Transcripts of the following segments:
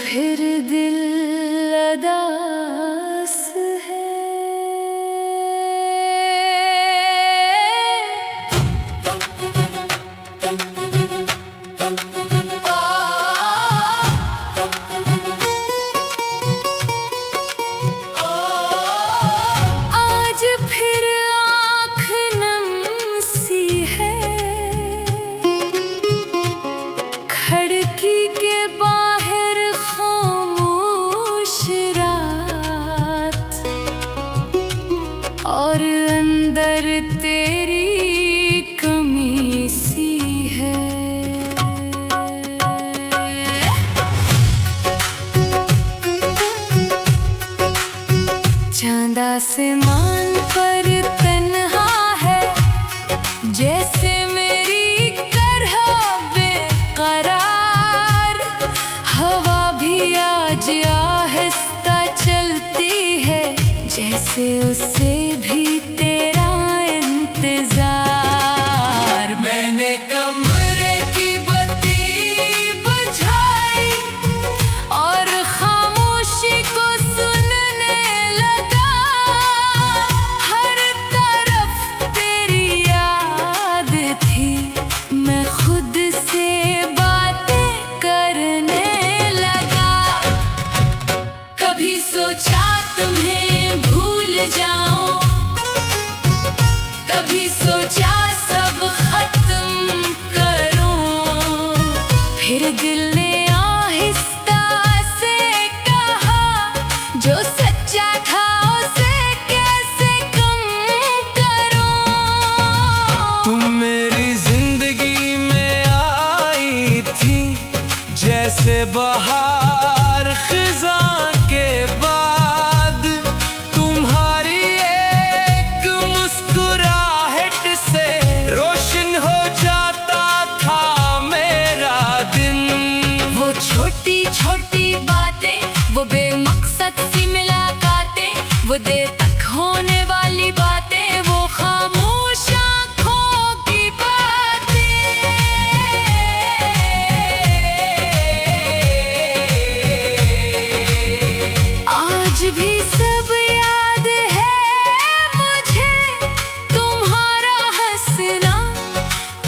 फिर दिल उदास है। आज फिर आँख नम सी है, खिड़की के बाहर खामोश रात, और अंदर तेरी कमी सी है। चांद आसमान पर तन्हा है, जैसे मेरी तरह बेकरार। हवा भी आज आहिस्ता चलती है, जैसे उससे भी तेरा इंतजार। मैंने कमरे की बत्ती बुझाई और खामोशी को सुनने लगा। हर तरफ तेरी याद थी, मैं खुद से बातें करने लगा। कभी सोचा तुम्हें भूल जाऊं, कभी सोचा सब खत्म करूं। फिर दिल ने आहिस्ता से कहा, जो सच्चा था उसे कैसे कम करूं। तुम मेरी जिंदगी में आई थी, जैसे बहार खिज़ां के बाद। तुम्हारी एक मुस्कुराहट से रोशन हो जाता था मेरा दिन। वो छोटी छोटी बातें, वो बेमकसद सी मुलाकातें, वो देर तक होने वाली बातें, वो खामोश आँखों की बातें। आज भी सब याद है मुझे, तुम्हारा हंसना,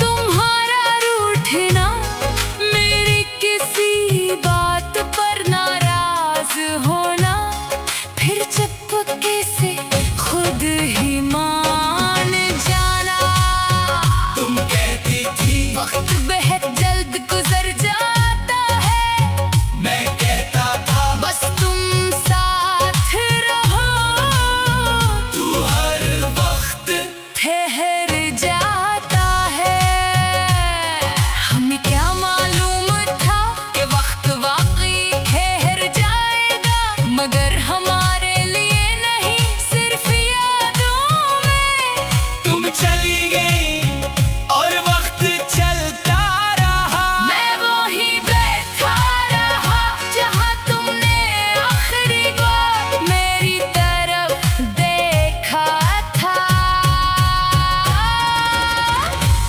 तुम्हारा रूठना, मेरी किसी बात पर नाराज होना। फिर चुपके से खुद ही मान जाना। तुम कहती थी वक्त बेहद जल्द गुजर जाता है, मैं कहता था बस तुम साथ रहो। तू हर वक्त ठहर जाता है। हमें क्या मालूम था कि वक्त वाकई ठहर जाएगा, मगर हमारे लिए नहीं, सिर्फ यादों में। तुम चली गई और वक्त चलता रहा। मैं वहीं बैठा रहा, जहाँ तुमने आखिरी बार मेरी तरफ देखा था।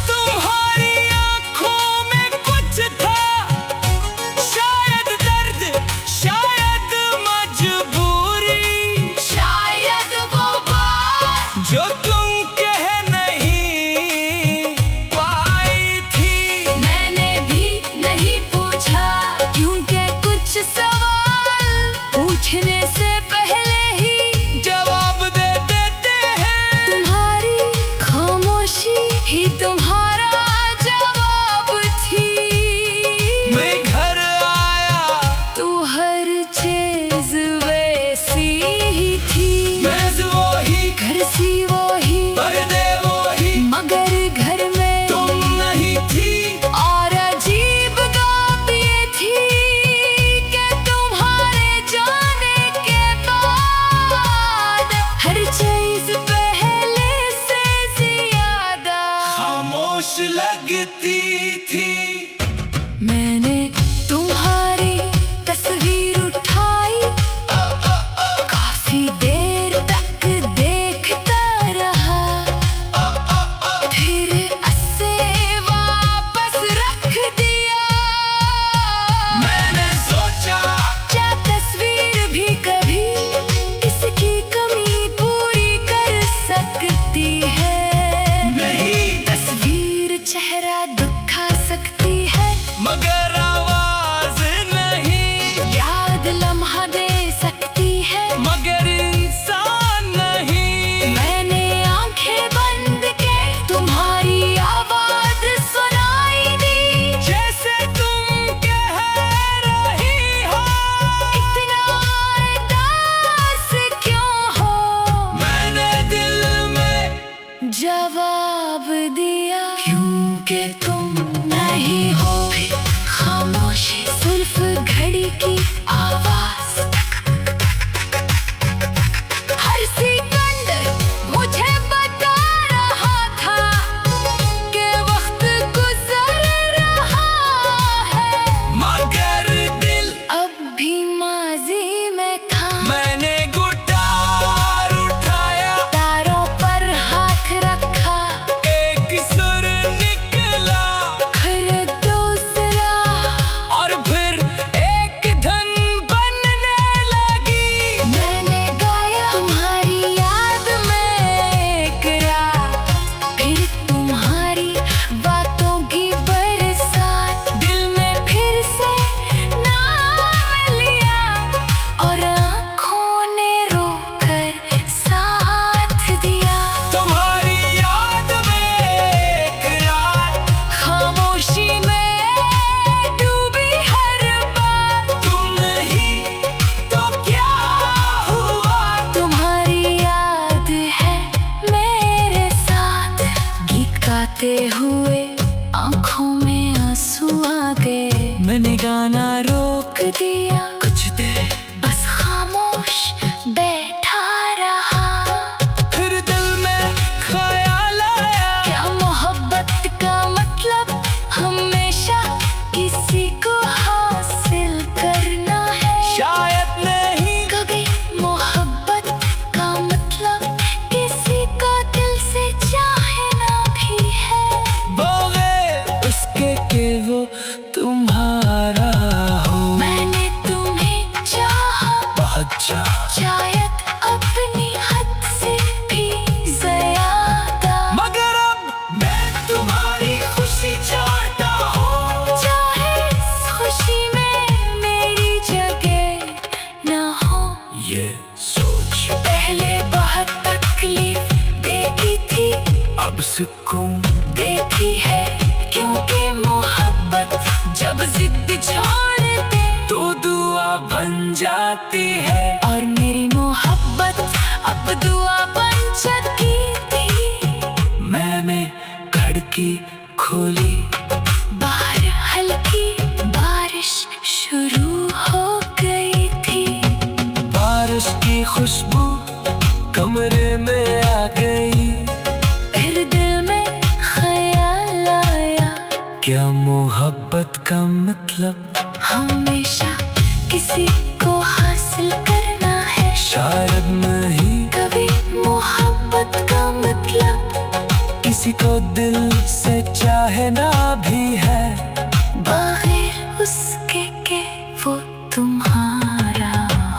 तुम्हारी आँखों में कुछ था, शायद दर्द, शायद मजबूरी, शायद वो बात जो तुम कह नहीं पाई थी। मैंने भी नहीं पूछा, क्योंकि कुछ सवाल पूछने से पहले ही जवाब दे देते हैं। तुम्हारी खामोशी ही तुम्हारा जवाब थी। मैं घर आया, तू हर चीज वैसी ही थी, मेज़ वही, घर सी वही, पर्दे वही, मगर घर में तुम नहीं थी। और अजीब बात ये थी कि तुम्हारे जाने के बाद हर चीज पहले से ज्यादा खामोश लगती थी। मैंने तुम्हारी तस्वीर उठाई, काफी देर तक देखता रहा। फिर उसे वापस रख दिया। मैंने सोचा क्योंकि तुम नहीं हो। फिर खामोशी, सिर्फ घड़ी की आवाज तक। हर सेकंड मुझे बता रहा था कि वक्त गुजर रहा है, मगर दिल अब भी माजी में था। मैंने गिटार उठाया, तारों पर हाथ रखा, एक सुर निकला फिर दूसरा, और फिर एक धुन बनने लगी। मैंने गाया तुम्हारी याद में एक रात, फिर तुम्हारी बातों की बरसात। दिल में फिर से नाम लिया और आँखों ने रोकर साथ दिया। तुम्हारी याद में एक रात, खामोशी में डूबी हर बात। तुम नहीं तो क्या हुआ। तुम्हारी याद है मेरे साथ। गीत गाते हुए आंखों में आंसू आ गए। मैंने गाना रोक दिया, कुछ देर, बस खामोश बैठा रहा। फिर दिल में ख्याल आया, क्या मोहब्बत का मतलब हमेशा किसी को हासिल करना है? शायद नहीं। कभी मोहब्बत का मतलब किसी को दिल से चाहना भी है। बगैर उसके कि वो तुम्हारा हो। मैंने तुम्हें चाहा, बहुत शायद अपनी हद से भी ज्यादा। मगर अब मैं तुम्हारी खुशी चाहता हूँ। चाहे इस खुशी में मेरी जगह न हो। ये सोच पहले बहुत तकलीफ देती थी, अब सुकून देती है, क्योंकि मोहब्बत जब जिद छोड़ते तो दुआ बन जाती है। और मेरी मोहब्बत अब दुआ बन चुकी थी। मैंने खिड़की खोली, बाहर हल्की बारिश शुरू हो गई थी। बारिश की खुशबू कमरे में आ गई। फिर दिल में ख्याल आया, क्या मोहब्बत का मतलब हमेशा किसी को हासिल करना है। शायद नहीं। कभी मोहब्बत का मतलब किसी को दिल से चाहना भी है, बगैर उसके के वो तुम्हारा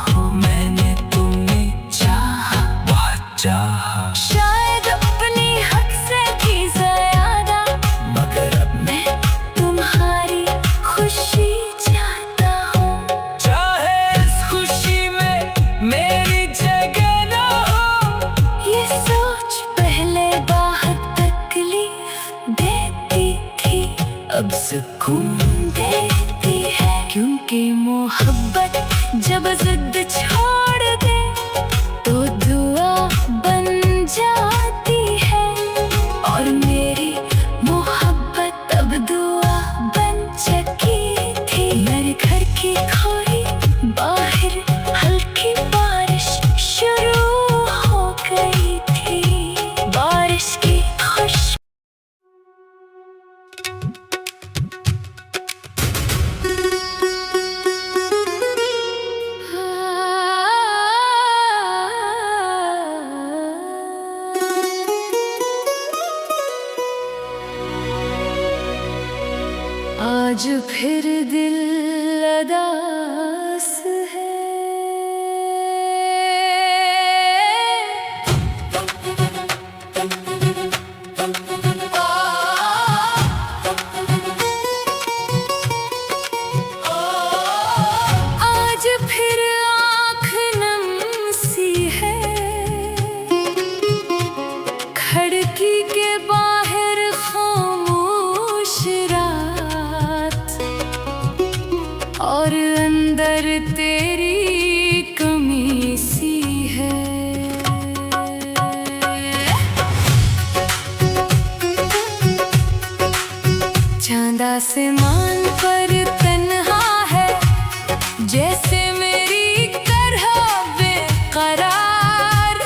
हो। मैंने तुम्हें चाहा, बहुत चाहा, शायद अपनी हद से भी ज्यादा। मगर अब मैं तुम्हारी खुशी चाहता हूँ। चाहे इस खुशी में मेरी जगह न हो। ये सोच पहले बहुत तकलीफ देती थी, अब सुकून देती है, क्योंकि मोहब्बत जब जिद छोड़ दे तो दुआ बन जाती है। और मेरी मोहब्बत अब दुआ बन चुकी थी। मेरे घर की खोई बाहर हल्की बारिश शुरू हो गई थी। बारिश की खुश आज फिर दिल उदास है। आज फिर आँख नम सी है, खिड़की के बाहर खामोश रात और अंदर तेरे चांद आसमान पर तन्हा है, जैसे मेरी तरह बेकरार।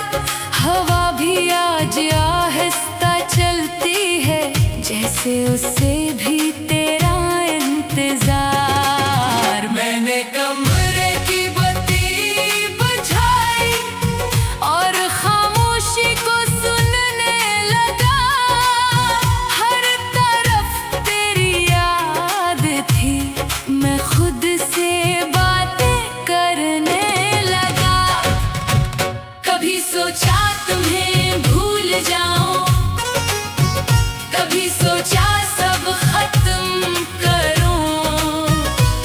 हवा भी आज आहिस्ता चलती है, जैसे उससे भी तेरा इंतजार। मैंने कमरे की बत्ती बुझाई और खामोशी को सुनने लगा। हर तरफ तेरी याद थी, मैं खुद से बातें करने लगा। कभी सोचा तुम्हें भूल जाऊं, कभी सोचा सब खत्म करूं।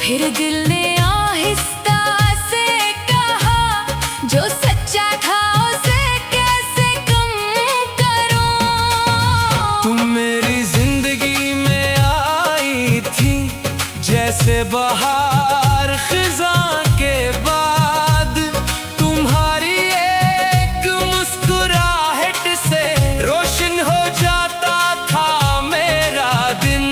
फिर दिल ने आहिस्ता से कहा, जो सच्चा था उसे कैसे कम करूं। तुम मेरी जिंदगी में आई थी, जैसे बहार खिज़ां के बाद। तुम्हारी एक मुस्कुराहट से रोशन हो जाता था मेरा दिन।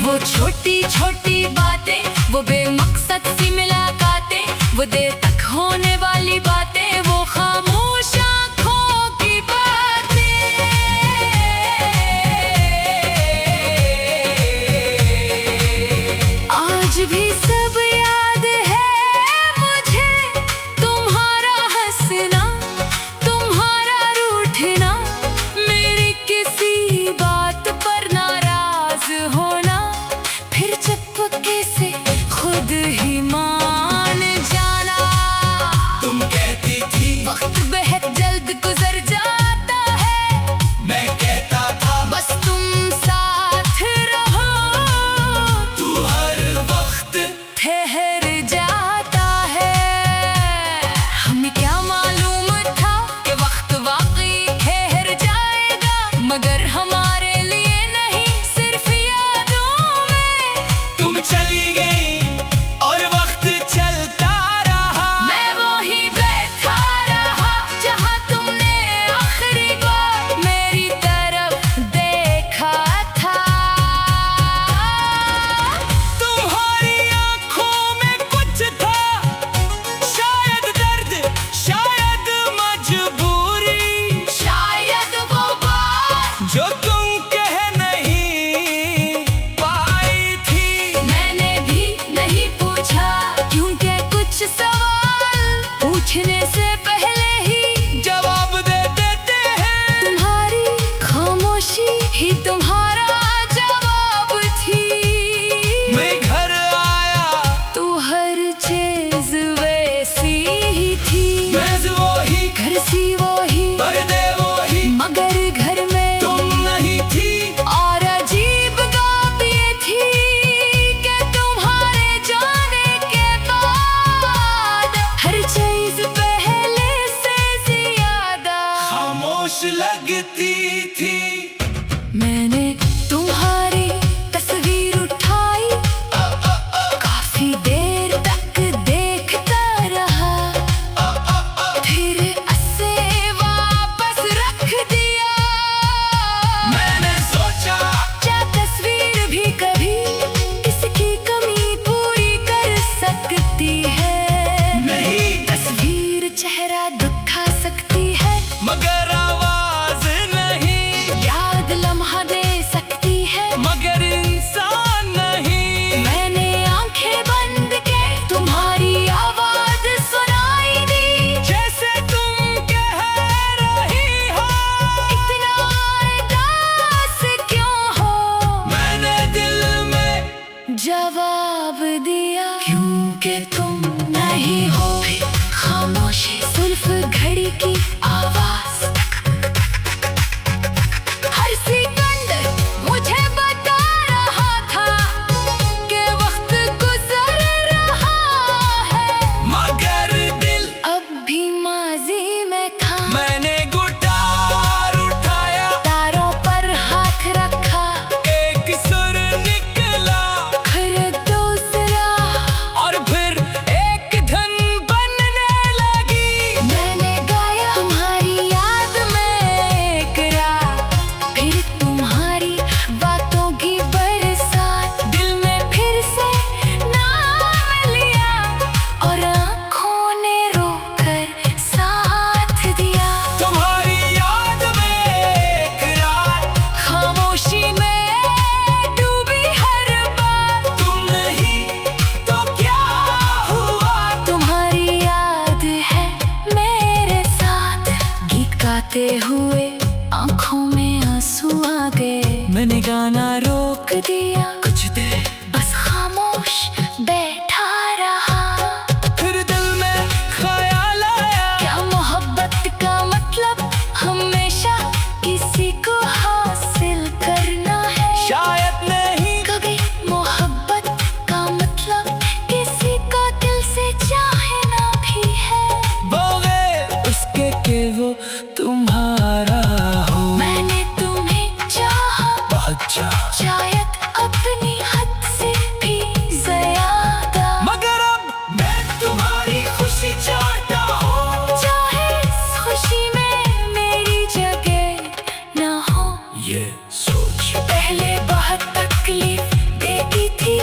वो छोटी छोटी बातें, वो बेमकसद सी मुलाकातें, वो देर तक होने वाली बातें, वो खामोश आँखों की बातें। आज भी सब जाना रोक दिया, कुछ देर बस खामोश बैठा रहा। फिर दिल में ख्याल आया, क्या मोहब्बत का मतलब हमेशा किसी को हासिल करना है? शायद नहीं, कभी मोहब्बत का मतलब किसी को दिल से चाहना भी है। बगैर उसके के वो तुम्हारा हो। मैंने तुम्हें चाहा, बहुत चाहा, शायद अपनी हद से भी ज्यादा। मगर अब मैं तुम्हारी खुशी चाहता हूँ, चाहे इस खुशी में मेरी जगह न हो। ये सोच पहले बहुत तकलीफ देती थी,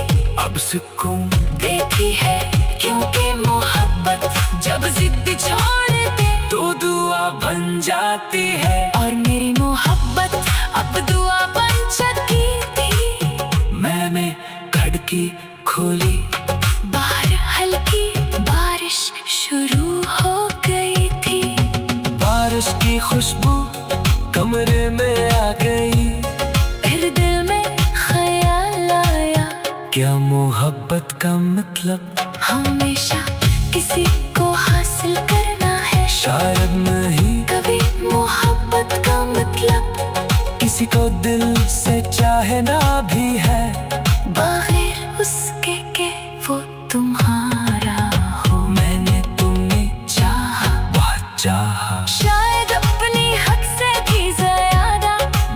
अब सुकून देती है, क्योंकि मोहब्बत जब जिद छोड़ दे तो दुआ बन जाती है। और मेरी मोहब्बत अब दुआ बन चुकी थी। मैंने खिड़की खोली, बाहर हल्की बारिश शुरू हो गई थी। बारिश की खुशबू कमरे में आ गई। फिर दिल में ख्याल आया, क्या मोहब्बत का मतलब हमेशा किसी को हासिल करना है? शायद नहीं, कभी मोहब्बत का मतलब किसी को दिल से चाहना भी है। बगैर उसके के वो तुम्हारा हो। मैंने तुम्हें चाहा, बहुत चाहा, शायद अपनी हद से भी ज्यादा,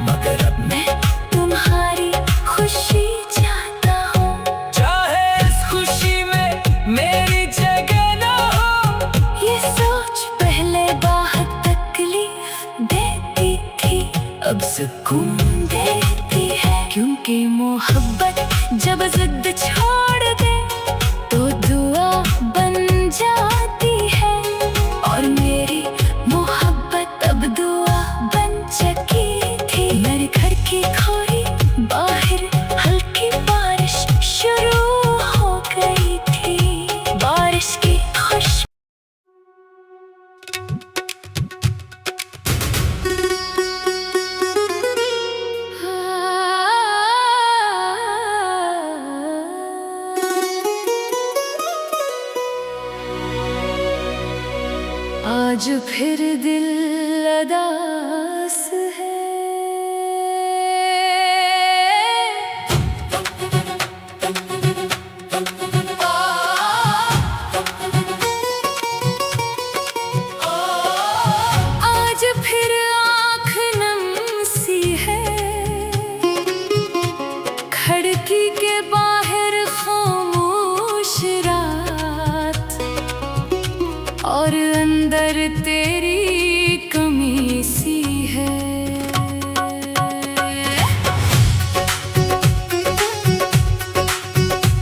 मगर अब मैं तुम्हारी खुशी चाहता हूँ। चाहे इस खुशी में मेरी जगह न हो। ये सोच पहले बहुत तकलीफ देती थी, अब सुकून देती है, क्योंकि मोहब्बत जब जिद छोड़ दे तो दुआ बन जाती है। और मेरी मोहब्बत अब दुआ बन चुकी थी। मेरे घर की खोई, बाहर हल्की बारिश शुरू हो गई थी। बारिश की खुश आज फिर दिल उदास है। आज फिर आँख नम सी है, खिड़की के बाहर खामोश रात, और अंदर तेरी कमी सी है।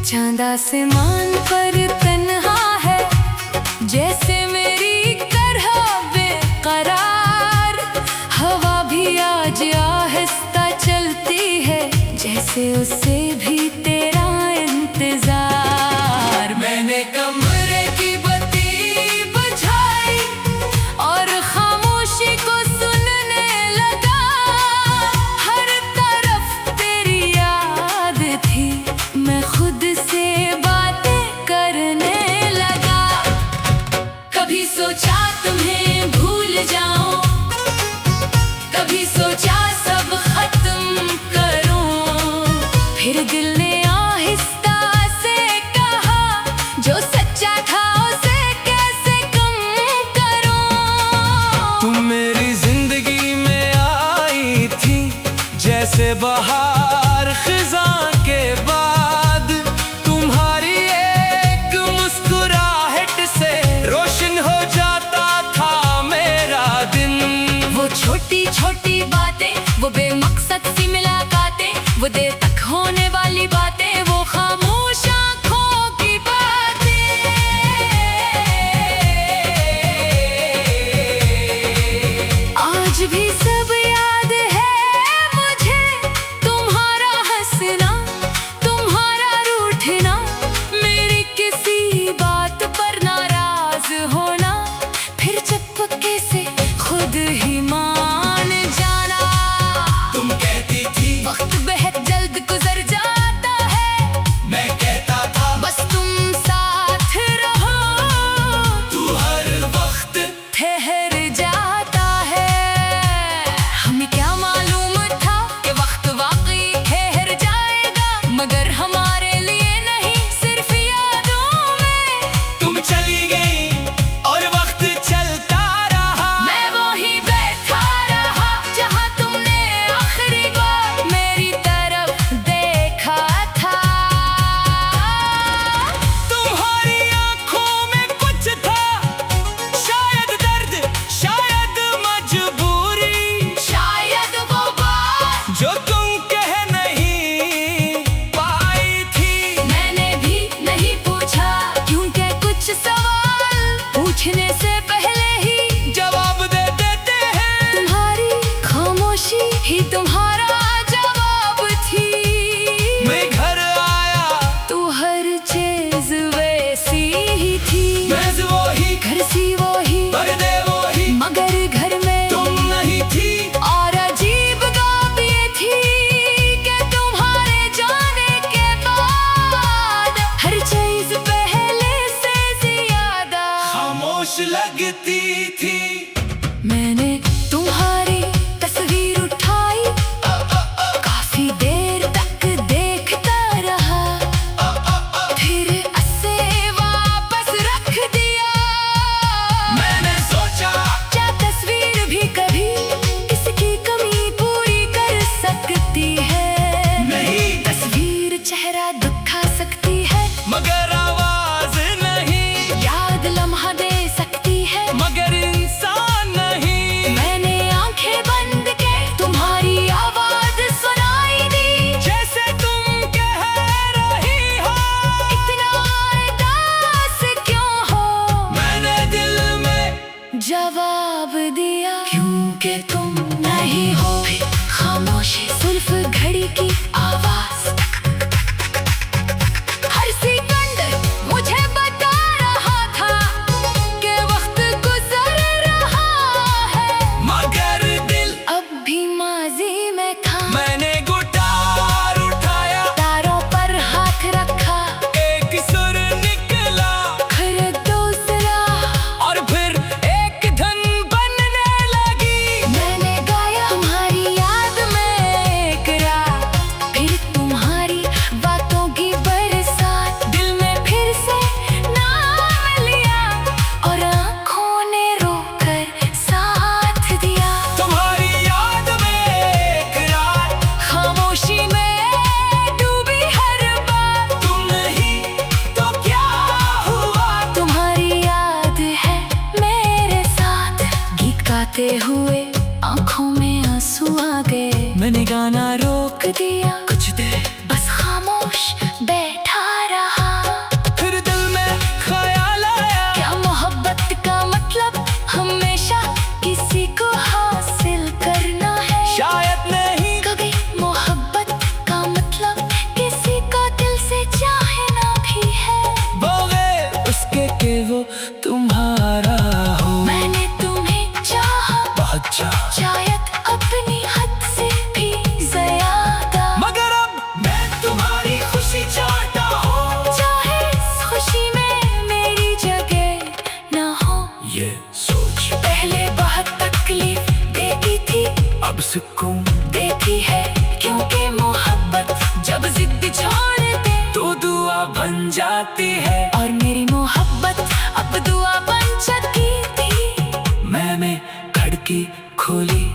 चांद आसमान पर तन्हा है, जैसे मेरी तरह बेकरार। हवा भी आज आहिस्ता चलती है, जैसे उससे भी तेरा इंतजार। मैंने कमरे की बत्ती बुझाई और खामोशी को सुनने लगा। हर तरफ तेरी याद थी, मैं खुद से बातें करने लगा। कभी सोचा तुम्हें भूल जाऊं, कभी सोचा सब खत्म करूं। फिर दिल ने आहिस्ता से कहा, जो सच्चा था उसे कैसे कम करूं। तुम मेरी जिंदगी में आई थी, जैसे बहार खिज़ां के बाद। तुम्हारी एक मुस्कुराहट से रोशन हो जाता था मेरा दिन। वो छोटी छोटी बातें, वो बेमकसद सी मुलाकातें, वो देर तक होने वाली बातें, वो खामोश आँखों की बातें। आज भी सब याद है मुझे, तुम्हारा हंसना, दिया, कुछ देर बस खामोश बैठा रहा। फिर दिल में ख्याल आया, क्या मोहब्बत का मतलब हमेशा किसी को हासिल करना है? शायद नहीं। कभी मोहब्बत का मतलब किसी को दिल से चाहना भी है, बगैर उसके के वो तुम्हारा हो। मैंने तुम्हें चाहा, बहुत चाहा, शायद अपनी हद से भी ज्यादा, मगर अब मैं तुम्हारी खुशी चाहता हूँ। चाहे इस खुशी में मेरी जगह न हो। ये सोच पहले बहुत तकलीफ देती थी, अब सुकून देती है, क्योंकि मोहब्बत जब जिद छोड़ दे तो दुआ बन जाती है। और मेरी मोहब्बत अब दुआ बन चुकी थी। मैंने खिड़की खोली,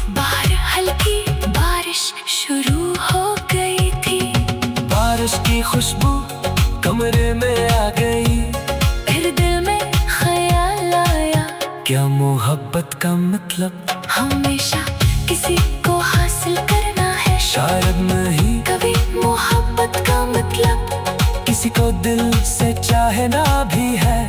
बाहर हल्की बारिश शुरू हो गई थी। बारिश की खुशबू कमरे में आ गई। फिर दिल में ख्याल आया, क्या मोहब्बत का मतलब हमेशा किसी को हासिल करना है? शायद नहीं। कभी मोहब्बत का मतलब किसी को दिल से चाहना भी है,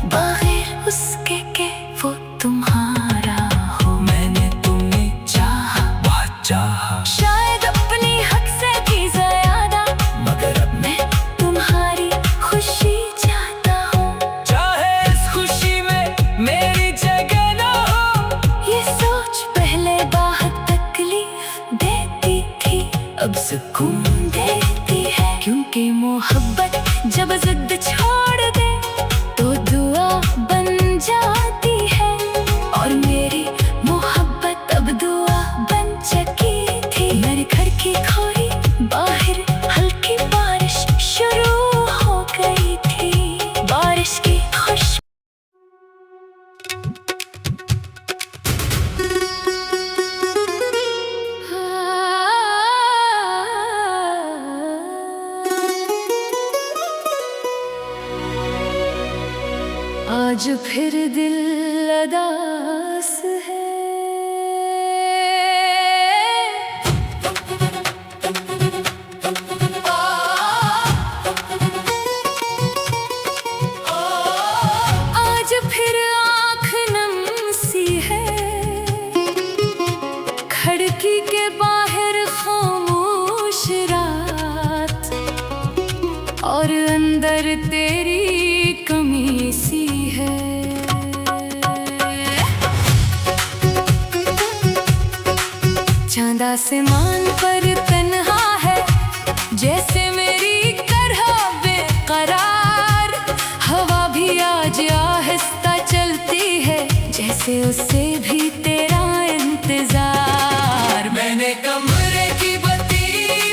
बगैर उसके के वो तुम्हारा हो। मैंने तुम्हें चाहा, बहुत चाहा, शायद अपनी हद से भी ज्यादा, मगर अब मैं तुम्हारी खुशी चाहता हूँ। चाहे इस खुशी में मेरी जगह न हो। ये सोच पहले बहुत तकलीफ देती थी, अब सुकून देती है, क्योंकि मोहब्बत जब जिद छोड़ दे तो दुआ बन जाती है। और मेरी मोहब्बत अब दुआ बन चुकी थी। मैंने खिड़की खोली, बाहर हल्की बारिश शुरू हो गई थी। बारिश की खुशबू आज फिर दिल अदास है। आज फिर आँख नम सी है, खिड़की के बाहर खामोश रात, और अंदर तेरी कमी सी है। चांद आसमान पर तन्हा है, जैसे मेरी तरह बेकरार। हवा भी आज आहिस्ता चलती है, जैसे उससे भी तेरा इंतजार। मैंने कमरे की बत्ती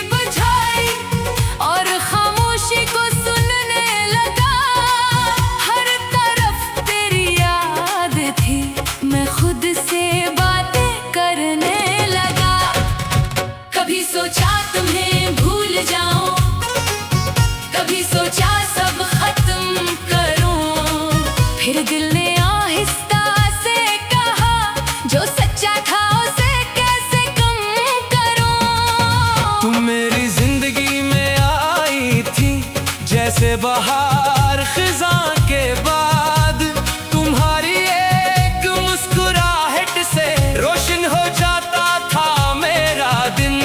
बुझाई और खामोशी को सुनने लगा। हर तरफ तेरी याद थी, मैं खुद से बातें करने लगा। कभी सोचा तुम्हें भूल जाऊं, कभी सोचा सब खत्म करूं। फिर दिल ने आहिस्ता से कहा, जो सच्चा था उसे कैसे कम करूं। तुम मेरी जिंदगी में आई थी, जैसे बहार खिज़ां के बाद। तुम्हारी एक मुस्कुराहट से रोशन हो जाता था मेरा दिन।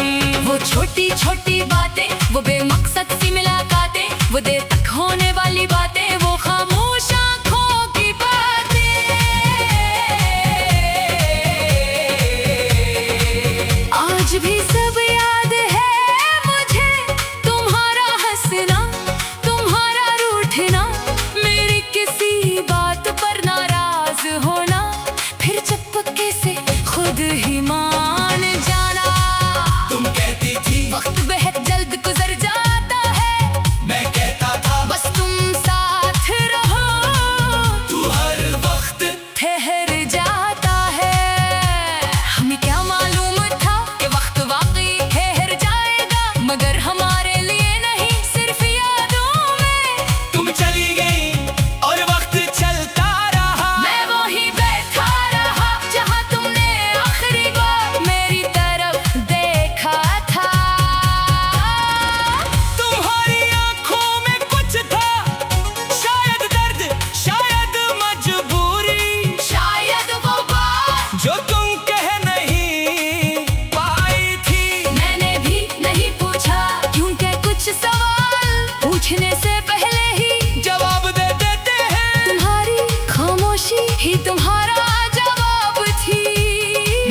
वो छोटी छोटी बातें, वो बेमकसद सी मुलाकातें, वो देर तक होने वाली बातें, वो खामोश आँखों की बातें। आज भी सब याद है मुझे, तुम्हारा हंसना, तुम्हारा रूठना, मेरी किसी बात पर नाराज होना। फिर चुपके से खुद ही मान जाना। तुम कहती थी वक्त बेहद जल्द गुजर जाता है, मैं कहता था बस तुम साथ रहो। तू हर वक्त ठहर जाता है, हमें क्या मालूम था कि वक्त वाकई ठहर जाएगा, मगर हमारे लिए नहीं, सिर्फ यादों में। तुम चली गई और वक्त चलता रहा। मैं वहीं बैठा रहा जहां तुमने आखिरी बार मेरी तरफ देखा था। पूछने से पहले ही जवाब दे देते हैं। तुम्हारी खामोशी ही तुम्हारा जवाब थी।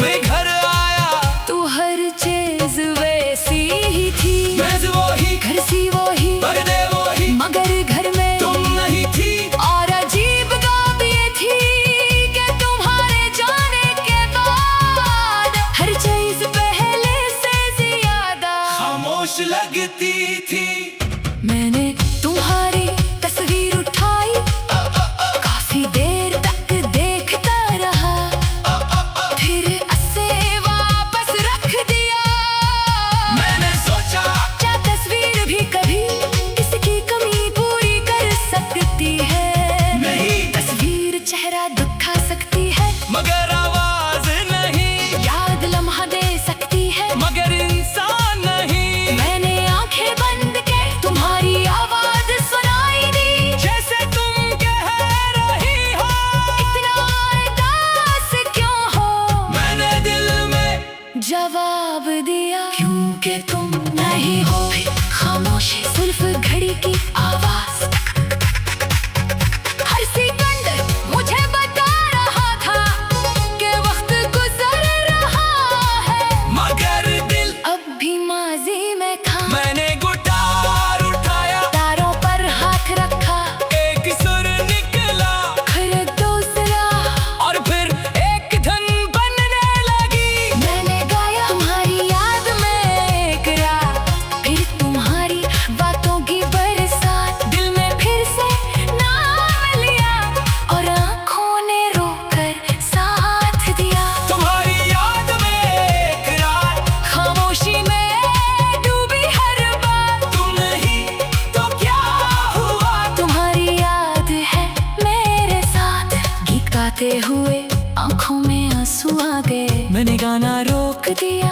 मैं घर आया तू हर चीज वैसी ही थी। मेज वही, घर सी वही, पर्दे वही, मगर घर में तुम नहीं थी। और अजीब बात ये थी कि तुम्हारे जाने के बाद हर चीज पहले से ज्यादा खामोश लगती थी। मैंने तुम्हारी तस्वीर उठाई, काफी देर तक देखता रहा, फिर उसे वापस रख दिया। मैंने सोचा क्या तस्वीर भी कभी इसकी कमी पूरी कर सकती है? नहीं, तस्वीर चेहरा दिखा सकती है, मगर आवाज नहीं। याद लम्हा दे सकती है, मगर इंसान नहीं। मैंने आंखें बंद के तुम्हारी आवाज सुनाई दी। जैसे तुम कह रही हो, इतना उदास क्यों हो? मैंने दिल में जवाब दिया, क्योंकि तुम नहीं हो। फिर खामोशी, सिर्फ घड़ी की आवाज। हर सेकंड मुझे बता रहा था कि वक्त गुजर रहा है, मगर दिल अब भी माजी में था। मैंने गिटार उठाया, तारों पर हाथ रखा, एक सुर निकला फिर दूसरा, और फिर एक धन बनने लगी। मैंने गाया तुम्हारी याद में एक रात, फिर तुम्हारी बातों की बरसात। दिल में फिर से नाम लिया और आंखों ने रोकर साथ दिया। तुम्हारी याद में एक रात, खामोशी में डूबी हर बात। तुम नहीं तो क्या हुआ? तुम्हारी याद है मेरे साथ। गीत गाते हुए आंखों में आंसू आ गए, मैंने गाना रोक दिया।